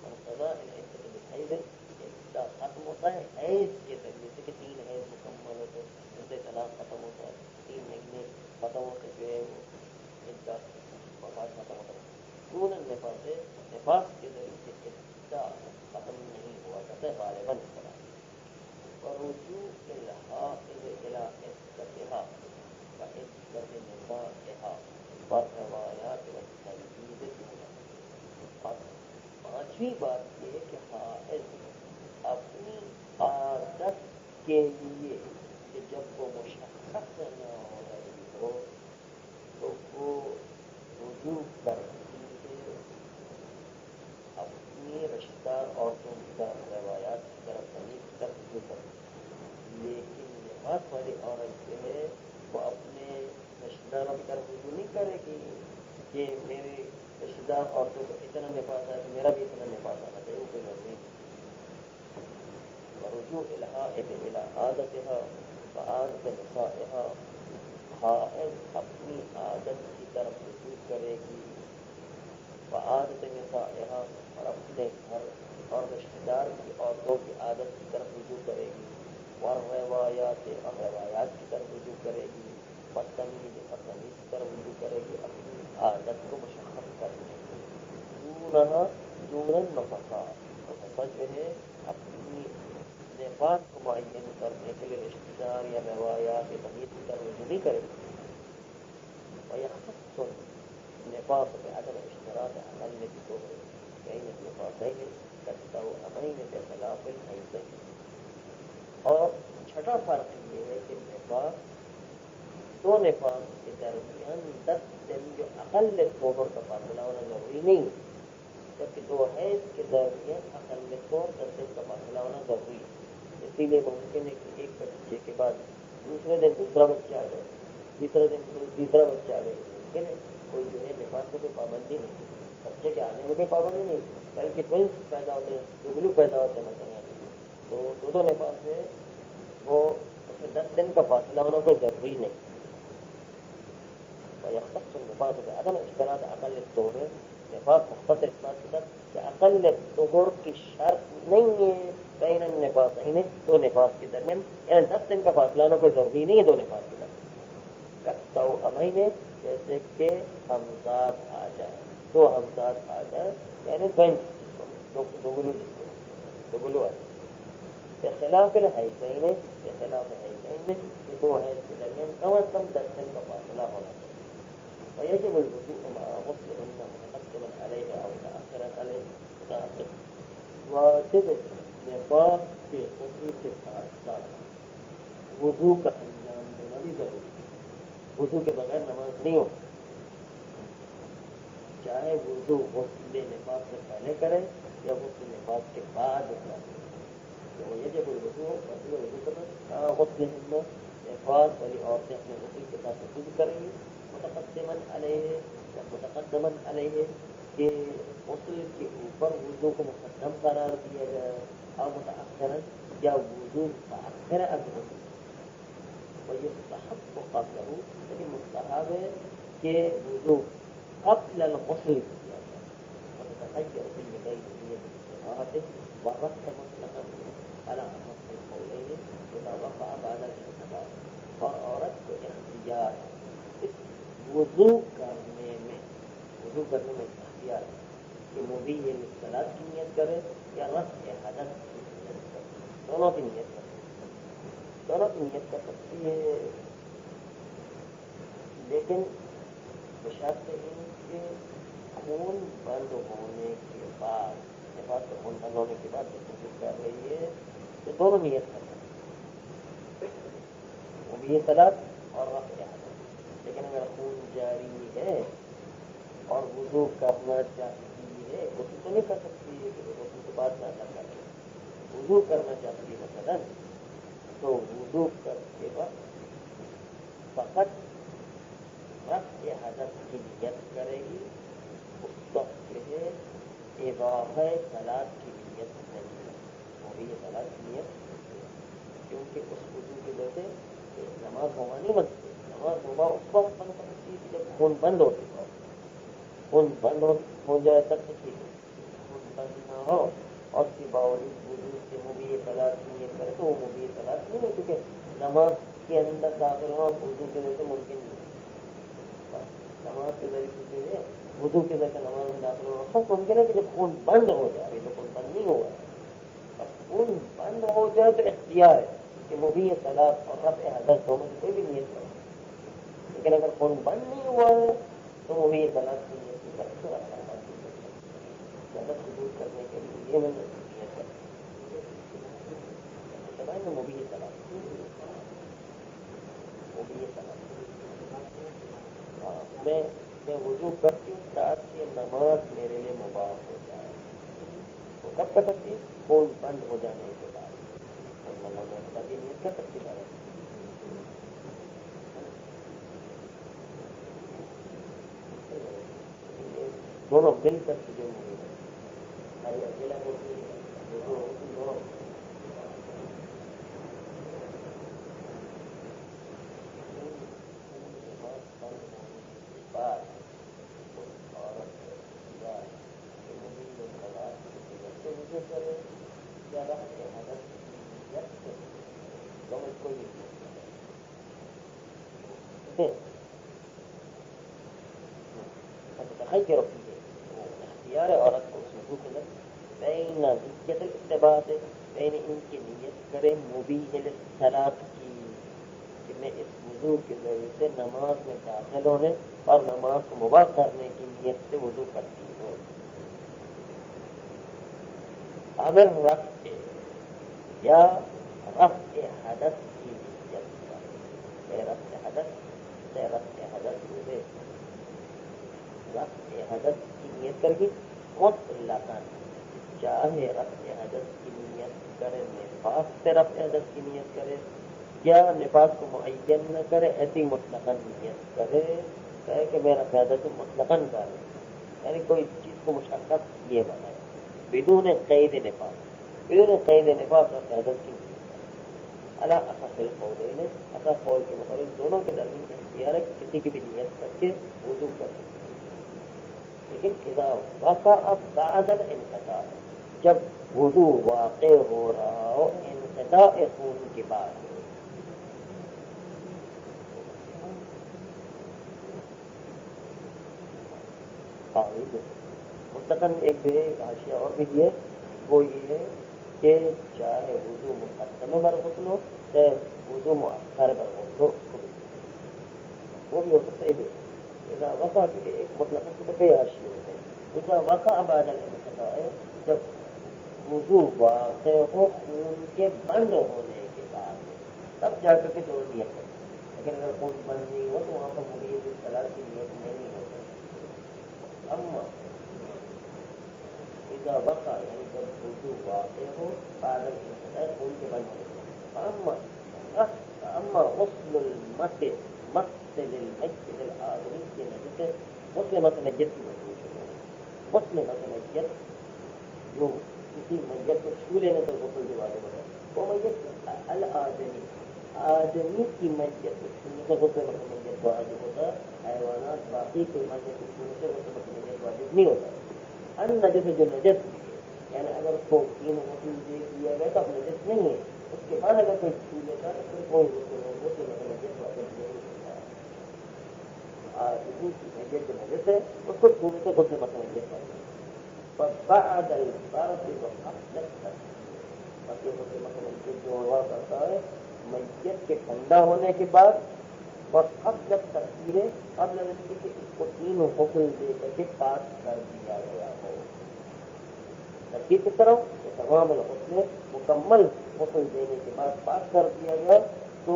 منقضاء بالحیض عدہ ختم ہوتا ہے حیض کے ذریعے سے کہ 3 حیض مکمل ہو تو ان سے طلاق ختم ہوتا ہے 3 مہینے ختم ہوتے جو ہے وہ عدہ وفات ختم ہوتا ہے. دون النفاس سے نفاس کے ذریعے سے عدہ ختم نہیں ہوا کرتا ہے غالباً ورجوع الحائض الى عدتها وعدت نسائها والروایات والتنفیذ دونها. پانچویں بات یہ کہ حائض اپنی عادت کے لیے کہ جب وہ مشخص نہ ہو رہی ہو تو وہ رجوع کرتی ہے اپنی رشتہ دار عورتوں کی طرف روایات کی طرف تمیز کی طرف رجوع کرتی ہے. لیکن نفاس والی عورت جو ہے وہ اپنے رشتہ داروں کی طرف رجوع نہیں کرے گی کہ میرے رشتہ دار عورتوں کو اتنا نفاس ہے کہ میرا بھی اتنا نفاس آنا چاہیے وہ کوئی ضروری نہیں. ورجوع الحائض الى عادتها وعادت نسائها حائض اپنی عادت کی طرف رجوع کرے گی وعادت نسائها اور اپنے گھر اور رشتہ دار کی عورتوں کی عادت کی طرف رجوع کرے گی والروایات اور روایات کی طرف رجوع کرے گی بدتمیز اور تمیز کی طرف رجوع کرے گی اپنی عادت کو مشخص کرنے دون النفسات نفس جو ہے اپنی نفاس کو معین کرنے کے لیے رشتہ دار یا روایات یا تمیز کی طرف رجوع نہیں کرے گی. ويختص النفاس بعدم اشتراط اقل بطهر بين النفاسين كالتوأمين بخلاف الحيضين. اور چھٹا فرق یہ ہے کہ نفاس دو نفاس کے درمیان 10 دن جو اقل طہر کا فاصلہ ہونا ضروری نہیں جبکہ 2 حیض کے درمیان اقل طور 10 دن کا فاصلہ ہونا ضروری ہے. اسی لیے ممکن ہے کہ ایک بچے کے بعد دوسرے دن دوسرا بچہ آ جائے تیسرے دن تیسرا بچہ آ جائے ممکن ہے کوئی جو ہے نفاس کو کوئی پابندی نہیں بچے کے آنے میں کوئی پابندی نہیں بلکہ ٹوئنس پیدا ہوتے ہیں ڈبلو پیدا ہوتے ہیں مثلا تو دو نفاس میں وہ اس میں 10 دن کا فاصلہ ہونا کوئی ضروری نہیں. ويختص النفاس بعدم اشتراط اقل الطهر نفاس مختصر اس بات کے ساتھ کہ اقل طہر کی شرط نہیں ہے بین النفاسین 2 نفاس کے درمیان یعنی 10 دن کا فاصلہ ہونا کوئی ضروری نہیں ہے 2 نفاس کے درمیان. کالتوأمین جیسے کہ ہمزاد آ جائے 2 ہمزاد آ جائے یعنی دوگلو آ جائے بخلاف الحیضین بخلاف الحیضین کہ 2 حیض کے درمیان کم از کم 10 دن کا فاصلہ ہونا چاہیے. ويجب الوضوء مع غسلهن متقدما عليه او متأخرا عليه متأخر. واجب نفاس کے غسل کے ساتھ ساتھ وضو کا انجام دینا بھی ضروری ہے. وضو کے بغیر نماز نہیں ہوتی، چاہے وضو غسل نفاس سے پہلے کرے یا غسل نفاس کے بعد کرے. تو یہ جب وضو کرنا غسل نفاس والی عورتیں اپنے غسل کے ساتھ وضو کریں گی متقدمن علیہ کہ غسل کے اوپر وضو کو مقدم قرار دیا جائے اور متأخرن یا وضو متأخر از غسل. ويستحب قبله، لیکن مستحب ہے کہ وضو قبل الغسل کیا جائے. وتتخير في اليدين بنية الاستراحة والرفع مطلقا على أصح القولين إذا وقع بعد الانقضاء. اور عورت کو اختیار وضو کرنے میں اختیار ہے کہ مبیح للصلاۃ کی نیت کرے یا رفع حدث کی نیت کرے. دونوں کی نیت کر سکتی ہے، لیکن بشرط ان کے خون بند ہونے کے بعد خون بند ہونے کے بعد جو کر رہی ہے تو دونوں نیت کر سکتے ہیں، وہ بھی یہ صلاۃ اور رفع حدث. لیکن اگر خون جاری ہے اور وضو کرنا چاہتی ہے، وضو تو نہیں کر سکتی ہے کہ وضو کے بعد نہ کرنا چاہیے، وضو کرنا چاہتی ہے مثلا تو وضو کرتے وقت فقط رفع حدث کی نیت کرے گی. اس وقت جو ہے اضافہ صلاۃ کی نیت نہیں ہے، وہ بھی یہ صلاۃ کی نیت کیونکہ اس وضو کی وجہ سے نماز ہوما نہیں بنتی. نماز ہوما اس وقت بن سکتی ہے جب خون بند ہو چکا ہو. خون بند ہو جائے تب تو ٹھیک ہے، خون بند نہ ہو اور اس کے باوجود وضو سے مبیح صلاۃ کی نیت کرے تو وہ مبیح صلاۃ نہیں ہے، کیونکہ نماز کے اندر داخل ہوا وضو کے ذریعے ممکن نہیں. نماز کے ذریعے سے ہے وضو کے ذریعے نماز میں داخل ہونا سب ممکن ہے کہ جب خون بند ہو جائے. ابھی تو خون بند نہیں ہوا ہے، خون بند ہو جائے تو اختیار ہے کہ مبیح صلاۃ اور رفع حدث دونوں میں کوئی بھی نیت کرے. لیکن اگر خون بند نہیں ہوا ہے تو مبیح صلاۃ کی نیت کی طرف سے زیادہ قبول کرنے کے لیے یہ میں نیت کرتا ہوں مبیح صلاۃ میں وضو کرتی ہوں تاکہ نماز میرے لیے مباح ہو جائے. وہ کب کر سکتی؟ خون بند ہو جانے کے بعد. تاکہ نیت کر سکتی ہے دونوں مل کر جو اکیلا دونوں اختیار ہے عورت کو اس وضو کے اندر بین نیت الاتباع ہے، بین ان کی نیت کرے مبیح للصلاۃ کی کہ میں اس وضو کے ذریعے سے نماز میں داخل ہونے اور نماز کو مباح کرنے کی نیت سے وضو کرتی ہوں. اگر رفع یا رفع حدث کی نیت رفع حدث ہوئے رفع حدث کی نیت کر کے مطلقاً چاہے رفع حدث کی نیت کرے نفاس سے رفع حدث کی نیت کرے یا نفاس کو معین نہ کرے، ایسی مطلقاً نیت کرے کہ میں رفع حدث مطلقاً کر رہا ہوں، یعنی کوئی چیز کو مشقت یہ بنائے بدون قید نفاس رفع حدث کی نیت علی اصح القولین، اصح قول کے مطابق دونوں کے درمیان اختیار ہے کہ کسی کی بھی نیت کر کے وضو کر سکتے. لیکن اذا وقع بعد الانقطاع، جب وضو واقع ہو رہا ہو انقطاع خون کے بعد، مطلقاً ایک حاشیہ اور بھی ہے، وہ یہ ہے کہ چاہے وضو مقدمہ بر غسل ہو چاہے وضو مؤخر بر غسل ہو، وہ بھی ہو سکتا ہے. اذا وقع کے ایک مطلقاً سے کئی حاشیے ہوتے ہیں. اذا وقع بعد الانقطاع ہے جب وضو واقع ہو خون کے بند ہونے کے بعد، تب جا کر کے دو نیت کرتے لیکن اگر خون بند نہیں ہو تو وہاں پر مریض اصطلاح کی نیت نہیں ہو سکتی. اما اذا وقع یعنی جب وضو واقع ہو بعد الانقطاع خون کے بند ہونے سے. اما غسل المس للمسجد الآدمی کی نجس غسل میت کی مجبور ہے. غسل میت جو کسی میت کو چھو لینے پر غسل جو واجب ہوتا ہے وہ میت الآدمی آدمی کی میت کو چھونے سے غسل میت واجب ہوتا ہے. حیوانات باقی کوئی میت کو چھونے سے غسل میت واجب نہیں ہوتا. ان نجس جو نجس یعنی اگر اس کو تین غسل دے دیا گیا تو اب نجس نہیں ہے. اس کے بعد اگر کوئی چھو لیتا تو پھر کوئی غسل میت واجب نہیں ہوتا. آدمی کی میت جو نجس ہے اس کو چھونے سے غسل میت واجب. بعد الفرض وقبل التكبير جو ہوا کرتا ہے میت کے ٹھنڈا ہونے کے بعد وقبل التكبير قبل کہ اس کو تین غسل دے کر کے پاک کر دیا گیا ہو. ترکیب کس طرح تمام الغسل مکمل غسل دینے کے بعد پاک کر دیا گیا تو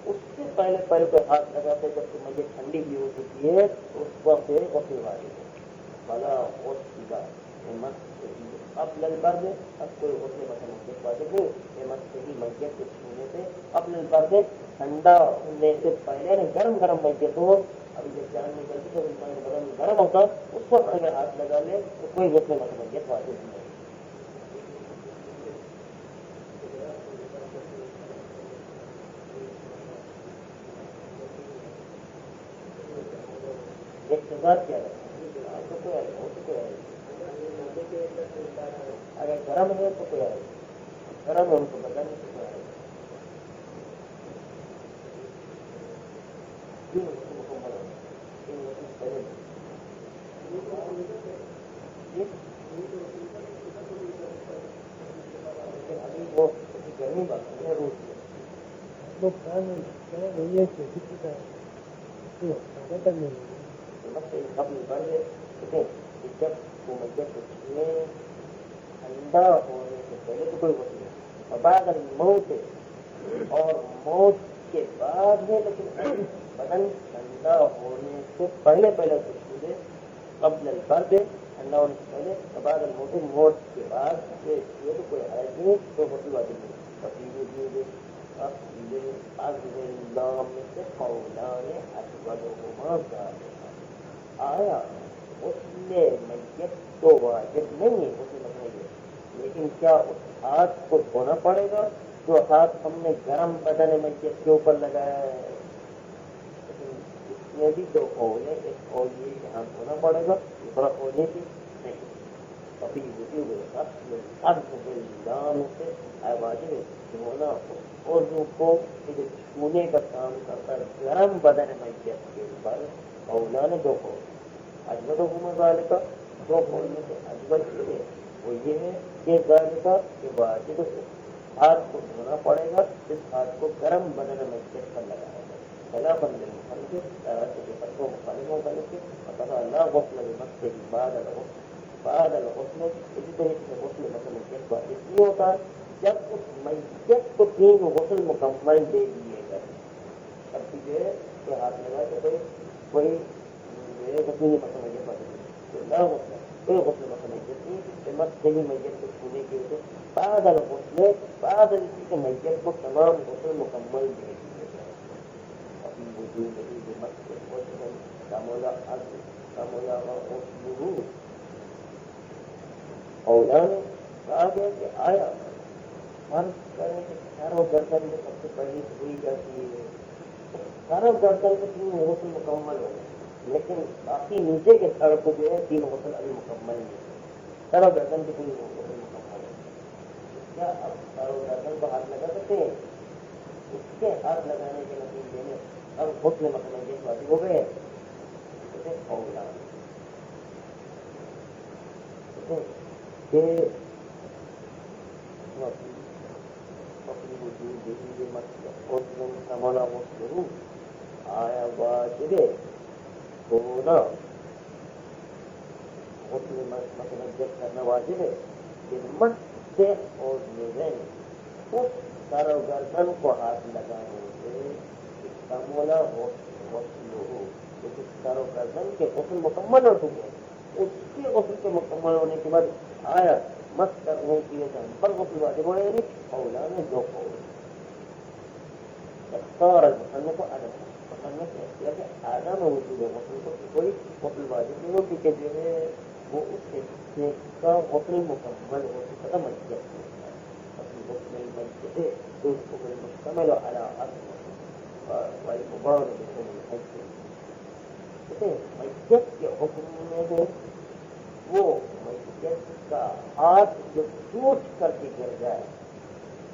اس سے پہلے کوئی ہاتھ لگاتے جب کہ میت ٹھنڈی بھی ہو چکی ہے تو اس وقت غسل واجب ہے. بلا غسل قبل البرد اب کوئی غسل میت واجب نہیں. یہ مسجد میت کو چھونے سے قبل البرد ٹھنڈا ہونے سے پہلے گرم میت ہو. ابھی جب جان نکلتی تو انسان بدن گرم ہوتا اس وقت اگر ہاتھ لگا لے تو کوئی غسل میت واجب نہیں. اقتدار کیا ہے اگر گرم ہے تو کوئی آئے گرم ہے ان کو بدلنے سے کوئی آئے ابھی وہ گرمی بات ہے روز قبل بڑھ جب وہ میت کو چھونے ٹھنڈا ہونے سے پہلے تو کوئی وقت نہیں اور بعد موت اور موت کے بعد ہے لیکن بدن ٹھنڈا ہونے سے پہلے کچھ چھونے قبل البرد ٹھنڈا ہونے سے پہلے اور بعد موت کے بعد یہ تو کوئی حرج نہیں تو وقت واجب نہیں. آیا اس میں میت تو واجب نہیں ہے اس میں لیکن کیا اس ہاتھ کو دھونا پڑے گا جو ہاتھ ہم نے گرم بدن میت کے اوپر لگایا ہے اس میں بھی دو اولے ایک اولیے کے ہاتھ دھونا پڑے گا دوسرا اولے کی نہیں. ابھی دام سے واجب دھونا اردو کو چھونے کا کام کرتا ہے گرم بدن میت کے اوپر اولا نے دو قول اجبر حکومت والے کا دو قول میں سے اجبر کے وہ یہ ہے کہ ذالک کہ واجب ہاتھ کو دھونا پڑے گا اس ہاتھ کو گرم بدن میں پر لگایا گا. بلا بند اللہ غسل بمسجد بعد الغسل اسی طریقے سے غسل مثلا واجب نہیں ہوتا جب اس میت کو تین غسل مکمل دے دیے گئے. اب جو ہے کہ ہاتھ لگا کے کوئی غسل مثلا کوئی غسل مثلا مسجد میت کو چھونے کے لیے بعد الغسل بعد کے میت کو تمام غسل مکمل دے دیے گئے. ابھی وجود نہیں مسجد غسل کامولا غسلہ اولا نے کہا گیا کہ آیا فرض کریں کہ ساروں گردن میں سب سے پہلی ہوئی جاتی ہے ساروں گردن میں تین غسل مکمل ہو گئے لیکن باقی نیچے کے سڑ کو جو ہے تین غسل ابھی مکمل نہیں ہے. ساروں گردن کی تین غسل مکمل ہے. کیا اب ساروں گردن کو ہاتھ لگا سکتے ہیں اس کے ہاتھ لگانے کے نتیجے میں اب غسل مکمل یہ واجب ہو گئے اولا کہ آیا واجب ہونا غسل متنجس کرنا واجب ہے کہ مت سے اور اس سر و گردن کو ہاتھ لگانے سے اس کامولا غسل ہو جیسے سر و گردن کے غسل مکمل ہو چکے ہیں، اس کے غسل کے مکمل ہونے کے بعد آیا مست کرنے کی جان پر غسل واجب ہو یعنی اولا میں دو قول اختار المصنف کو عدم مصنف نے کیا کہ عدم وجود غسل کو کوئی غسل واجب نہیں ہو کیونکہ جو ہے وہ اس حصے کا غسل مکمل ہو چکا تھا میت غسل الميت جزء المشتمل على عظم والمبارك بكون الحج میت کے حکم میں ہے وہ میت کا ہاتھ جو ٹوٹ کر کے گر جائے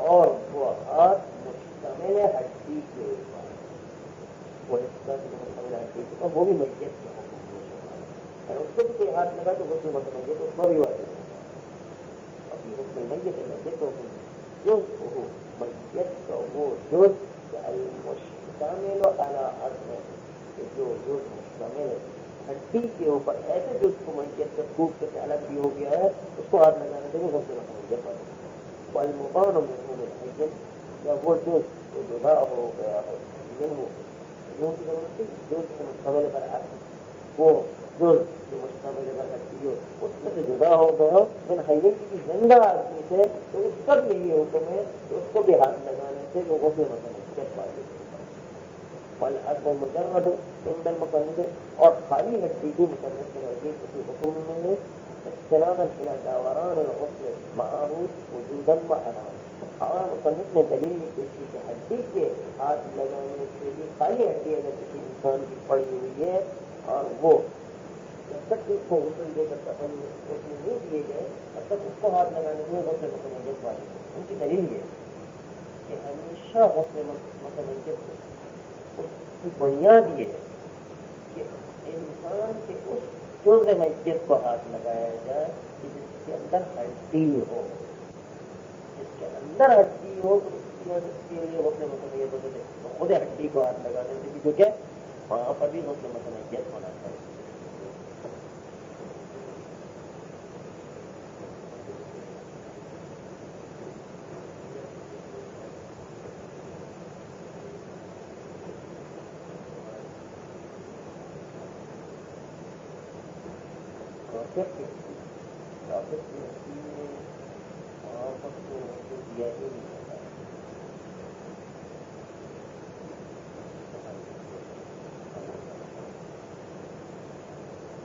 اور وہ ہاتھ مشتمل ہڈی کے اوپر وہ حصہ جو مشتمل ہڈی کے اوپر وہ بھی میت کے حکم میں اس کو بھی کوئی ہاتھ لگا تو غسل میت تو اس میں بھی واجب ہے ابھی غسل میت ہے تو جزء میت کا وہ جزء المشتمل على عظم جو جزء مشتمل ہے ہڈی کے اوپر ایسے جزء کو میت سے ٹوٹ کر کے الگ بھی ہو گیا ہے اس کو ہاتھ لگانے سے بھی غسل میت پر والمبان منه بالحجم یا وہ جزء جدا ہو گیا ہے منه منه کی ضرورت ہے جزء مشتمل پر عظم وہ جزء جو مشتمل پر ہڈی ہو اس میں سے جدا ہو گیا من حیّن کی زندہ آدمی سے تو اس پر بھی یہ حکم ہے کہ اس کو بھی ہاتھ لگانے سے وہ غسل میت واجب والعظم مجرد عند المصنف اور خالی ہڈی بھی مصنف کے نزدیک کسی حکم میں ہے استنادا الى دوران الغسل معه وجودا وعدما اور مصنف نے دلیل پیش کی کہ ہڈی کے ہاتھ لگانے کے لیے خالی ہڈی اگر کسی انسان کی پڑی ہوئی ہے اور وہ جب تک اس کو غسل دے کر اس میں نہیں دیے گئے تب تک اس کو ہاتھ لگانے کے لیے غسل میت واجب ہے ان کی دلیل یہ کہ ہمیشہ غسل میت اس کی بنیاد یہ ہے کہ انسان کے اس جزء میت کو ہاتھ لگایا جائے کہ جس کے اندر ہڈی ہو جس کے اندر ہڈی ہو تو اس کے لیے غسل میت ہوتے تھے تو خود ہڈی کو ہاتھ لگانے سے بھی جو کیا وہاں پر بھی غسل میت ہونا چاہیے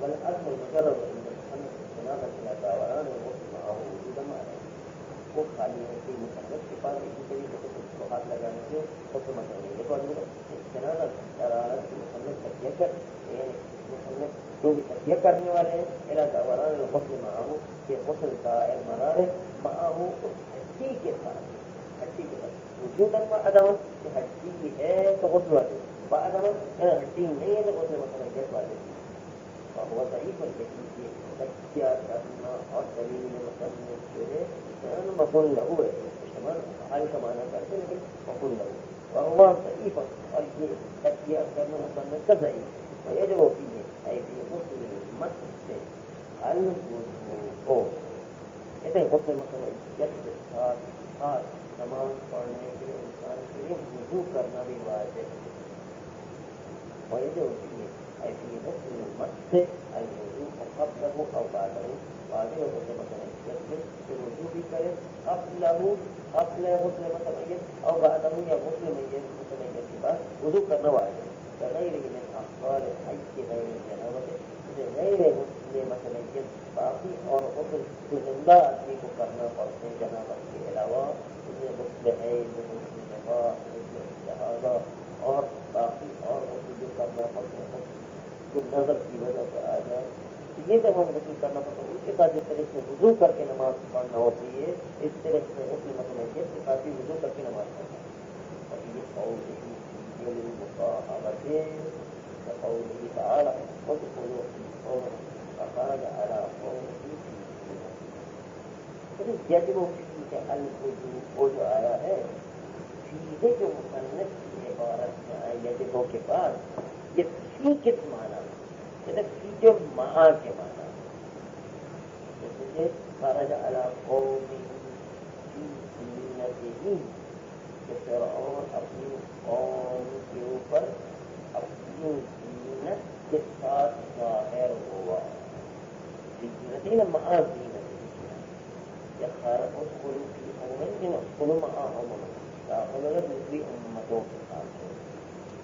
والعظم المجرد عند المصنف استنادا الى دوران الغسل معه وجودا وعدما وہ خالی ہے کہ مصنف کے پاس اسی طریقے سے اس کو ہاتھ لگانے سے غسل میت واجب ہے استنادا دلالت مصنف تکیہ کر مصنف جو بھی تکیہ کرنے والے ہیں الى دوران الغسل معه کہ غسل دائر مرار معه اس ہڈی کے ساتھ وجودا وعدما کہ ہڈی ہے تو غسل واجب وعدما ہڈی نہیں ہے تو غسل میت واجب وہ ضعیف الجسم تکیہ کرنا اور دلیل مصنف جو ہے مفعول له ہے استعمال حال کا معنی کرتے ہیں لیکن مفعول له وهو ضعیف اور یہ تکیہ کرنا مصنف کا ضعیف ويجب فيه أي في غسل المس الوضوء کہتے ہیں غسل مثلا خاص نماز پڑھنے کے لیے انسان کے لیے وضو کرنا بھی واجب ہے ويجب فيه أي في غسل المس الوضوء قبله أو بعده واجب غسل مثلا الوضوء بھی کرے قبل غسل مثلا أو بعده یا غسل مثلا کے بعد وضو کرنا واجب غیر من احوال الحج غیر الجنابت غیر غسل مثلا باقی اور غسل جو زندہ آدمی کو کرنا پڑتے ہیں جنابت کے علاوہ غسل حیض غسل نفاس غسل استحاضہ اور باقی اور غسل جو کرنا پڑتے ہیں جو نظر کی وجہ سے آ جائے یہ جب ہم غسل کرنا پڑتا ہے اس کے ساتھ جس طرح سے وضو کر کے نماز پڑھنا ہوتی ہے اس طرح سے غسل مثلا کے ساتھ بھی وضو کر کے نماز پڑھنا ہے اور یہ قول للمصاحبة كقوله تعالى وادخلوا في الصوم فخرج على قوله يجب فيه الوضوء جو آیا ہے فیہ جو مصنف کی عبارت میں آئی یجب کے بعد یہ فی کس معنی جیسے فی جو مہا کے معنی جیسے خرج على قوله فی سنته کہ فرعون اپنی قوم کے اوپر اپنی زینت کے ساتھ ظاہر ہوا. زینتین معاذ زینت یا خارق ادخلوا فی امم ادخلوا مع امم داخل ہوگا دوسری امتوں کے ساتھ.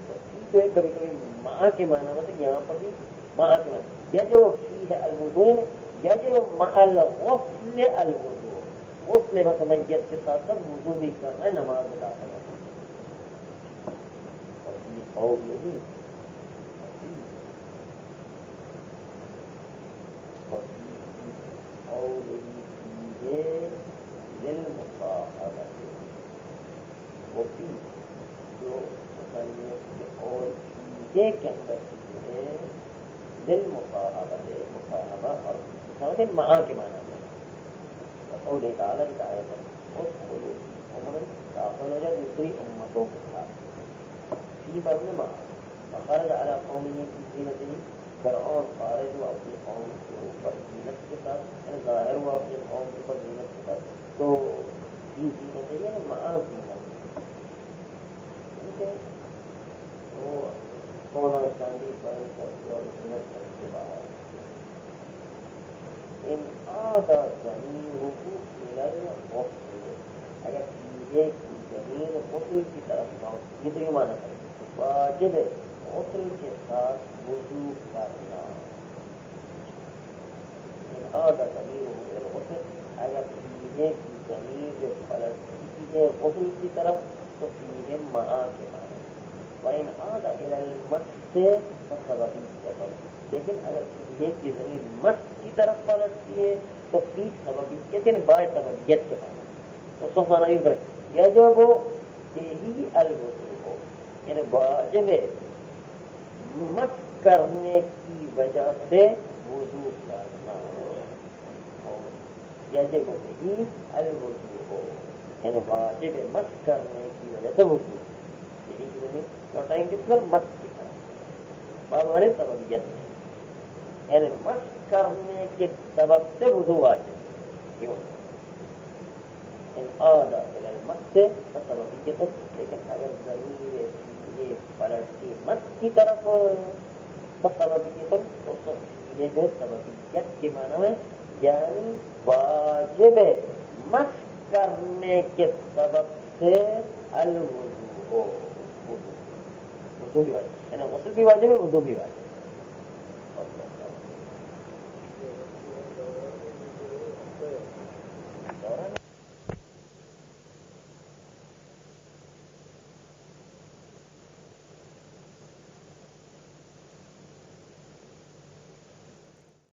تو کبھی کبھی ماں کے معنی مطلب یہاں پر بھی ماں کے معنی یا جو فی ہے الوضو یا جو محل غسل الوضو غسل متمیت کے ساتھ ساتھ وضو بھی کرنا ہے نماز میں داخل ہونا. اور یہی وہ بھی جو اور چیزیں کے اندر چیزیں ہیں دل مصاحبت ہے مصاحبہ اور سمجھے ماں کے معنی میں اور ایک عالم کا ہے اس عمر داخل ہو جائے دوسری امتوں کے ساتھ فی پر میں ماں خارج اعلیٰ قومی کی زینت فرعون خارج ہوا اپنی قوم کے اوپر زینت کے ساتھ ظاہر ہوا اپنی قوم کے اوپر زینت کے ساتھ. تو یہ زینت ہے ماں زینت وہ سونا چاندی پر اور زینت کے باہر ان آدھا زمین حقوق اگر چیزیں کی زمین غسل کی طرف نہ یہ تو یہ مانا ہے واجب ہے غسل کے ساتھ وضو کرنا. ان آدھا زمین غسل اگر چیزیں کی زمین جو پلٹتی چیزیں غسل کی طرف تو چیزیں ماں کے معنی. وَإِنْ عَادَ إِلَى الْمَسِّ فَسَبَبِ السَّبَبِ لیکن اگر چیزیں کی زمین مس کی طرف پلٹتی ہے تو فی سببیت یعنی باعث سببیت کے معنی. تو سب مانا یوں کرے یا جو وہ یہی الوضو ہو یعنی واجب ہے مس کرنے کی وجہ سے وضو کرنا یا جو یہی الوضو ہو یعنی واجب ہے مس کرنے کی وجہ سے وضو یہی کی زمین لوٹائیں گے مس کی طرف بابارے سببیت یعنی مس کرنے کے سبب سے وضو واجب کیوں ان آدھا مس سے سببیت لیکن اگر ضرور یہ پلٹتی مس کی طرف سببیت تو یہ جو سببیت کے معنی میں یعنی واجب مس کرنے کے سبب سے الوضو ہو وضو بھی واجب یعنی غسل بھی واجب ہے وضو بھی واجب.